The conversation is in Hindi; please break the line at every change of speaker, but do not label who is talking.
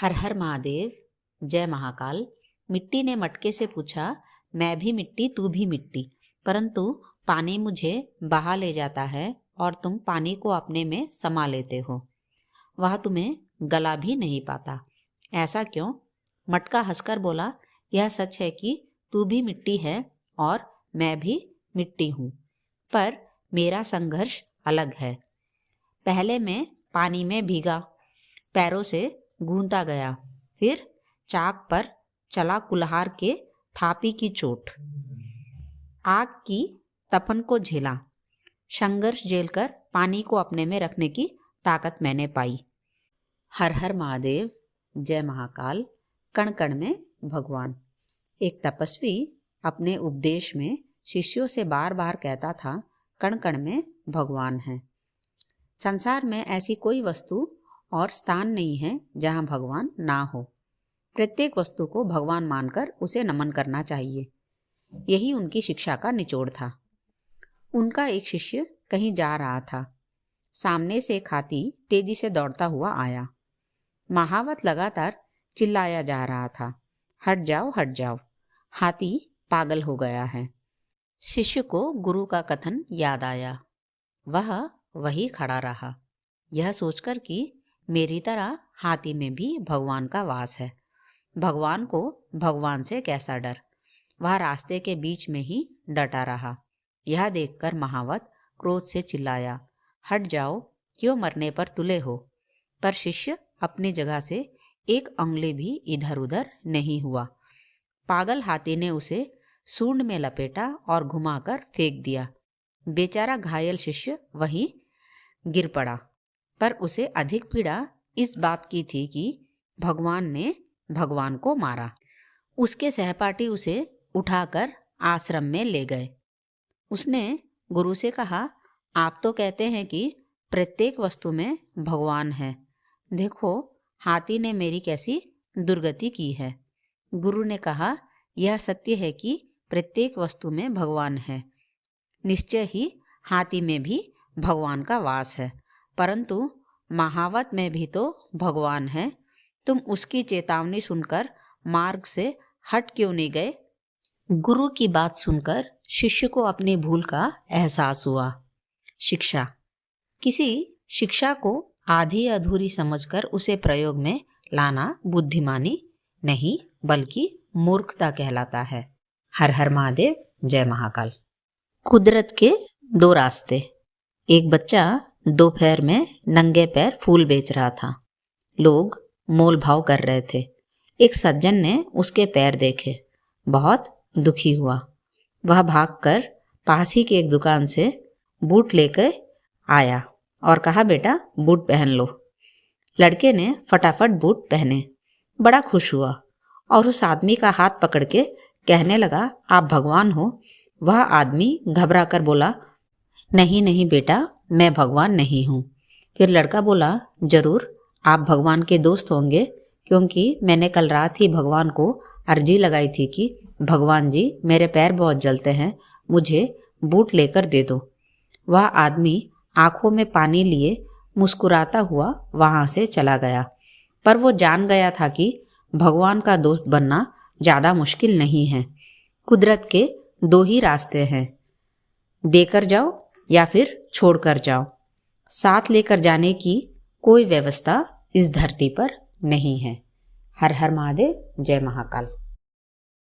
हर हर महादेव, जय महाकाल। मिट्टी ने मटके से पूछा, मैं भी मिट्टी तू भी मिट्टी, परंतु पानी मुझे बहा ले जाता है और तुम पानी को अपने में समा लेते हो। वह तुम्हें गला भी नहीं पाता, ऐसा क्यों? मटका हंसकर बोला, यह सच है कि तू भी मिट्टी है और मैं भी मिट्टी हूँ, पर मेरा संघर्ष अलग है। पहले मैं पानी में भीगा, पैरों से गूंथा गया, फिर चाक पर चला कुल्हार के थापी की चोट, आग की तपन को झेला, संघर्ष झेलकर पानी को अपने में रखने की ताकत मैंने पाई। हर हर महादेव, जय महाकाल। कण कण में भगवान। एक तपस्वी अपने उपदेश में शिष्यों से बार बार कहता था, कण कण में भगवान है। संसार में ऐसी कोई वस्तु और स्थान नहीं है जहाँ भगवान ना हो। प्रत्येक वस्तु को भगवान मानकर उसे नमन करना चाहिए। यही उनकी शिक्षा का निचोड़ था। उनका एक शिष्य कहीं जा रहा था। सामने से एक हाथी तेजी से दौड़ता हुआ आया। महावत लगातार चिल्लाया जा रहा था, हट जाओ हट जाओ, हाथी पागल हो गया है। शिष्य को गुरु का कथन याद आया। वह वही खड़ा रहा, यह सोचकर कि मेरी तरह हाथी में भी भगवान का वास है। भगवान को भगवान से कैसा डर। वह रास्ते के बीच में ही डटा रहा। यह देखकर महावत क्रोध से चिल्लाया, हट जाओ, क्यों मरने पर तुले हो? पर शिष्य अपनी जगह से एक अंगुली भी इधर उधर नहीं हुआ। पागल हाथी ने उसे सूंड में लपेटा और घुमाकर फेंक दिया। बेचारा घायल शिष्य वहीं गिर पड़ा, पर उसे अधिक पीड़ा इस बात की थी कि भगवान ने भगवान को मारा। उसके सहपाठी उसे उठाकर आश्रम में ले गए। उसने गुरु से कहा, आप तो कहते हैं कि प्रत्येक वस्तु में भगवान है, देखो हाथी ने मेरी कैसी दुर्गति की है। गुरु ने कहा, यह सत्य है कि प्रत्येक वस्तु में भगवान है। निश्चय ही हाथी में भी भगवान का वास है, परंतु महावत में भी तो भगवान है। तुम उसकी चेतावनी सुनकर मार्ग से हट क्यों नहीं गए? गुरु की बात सुनकर शिष्य को अपनी भूल का एहसास हुआ। शिक्षा। किसी शिक्षा को आधी अधूरी समझकर उसे प्रयोग में लाना बुद्धिमानी नहीं बल्कि मूर्खता कहलाता है। हर हर महादेव, जय महाकाल। कुदरत के दो रास्ते। एक बच्चा दोपहर में नंगे पैर फूल बेच रहा था। लोग मोल भाव कर रहे थे। एक सज्जन ने उसके पैर देखे, बहुत दुखी हुआ। वह भागकर पास ही की एक दुकान से बूट लेकर आया और कहा, बेटा बूट पहन लो। लड़के ने फटाफट बूट पहने, बड़ा खुश हुआ और उस आदमी का हाथ पकड़ के कहने लगा, आप भगवान हो। वह आदमी घबरा कर बोला, नहीं नहीं बेटा, मैं भगवान नहीं हूँ। फिर लड़का बोला, जरूर आप भगवान के दोस्त होंगे, क्योंकि मैंने कल रात ही भगवान को अर्जी लगाई थी कि भगवान जी मेरे पैर बहुत जलते हैं, मुझे बूट लेकर दे दो। वह आदमी आंखों में पानी लिए मुस्कुराता हुआ वहां से चला गया, पर वो जान गया था कि भगवान का दोस्त बनना ज़्यादा मुश्किल नहीं है। कुदरत के दो ही रास्ते हैं, देकर जाओ या फिर छोड़कर जाओ। साथ लेकर जाने की कोई व्यवस्था इस धरती पर नहीं है। हर हर महादेव, जय महाकाल।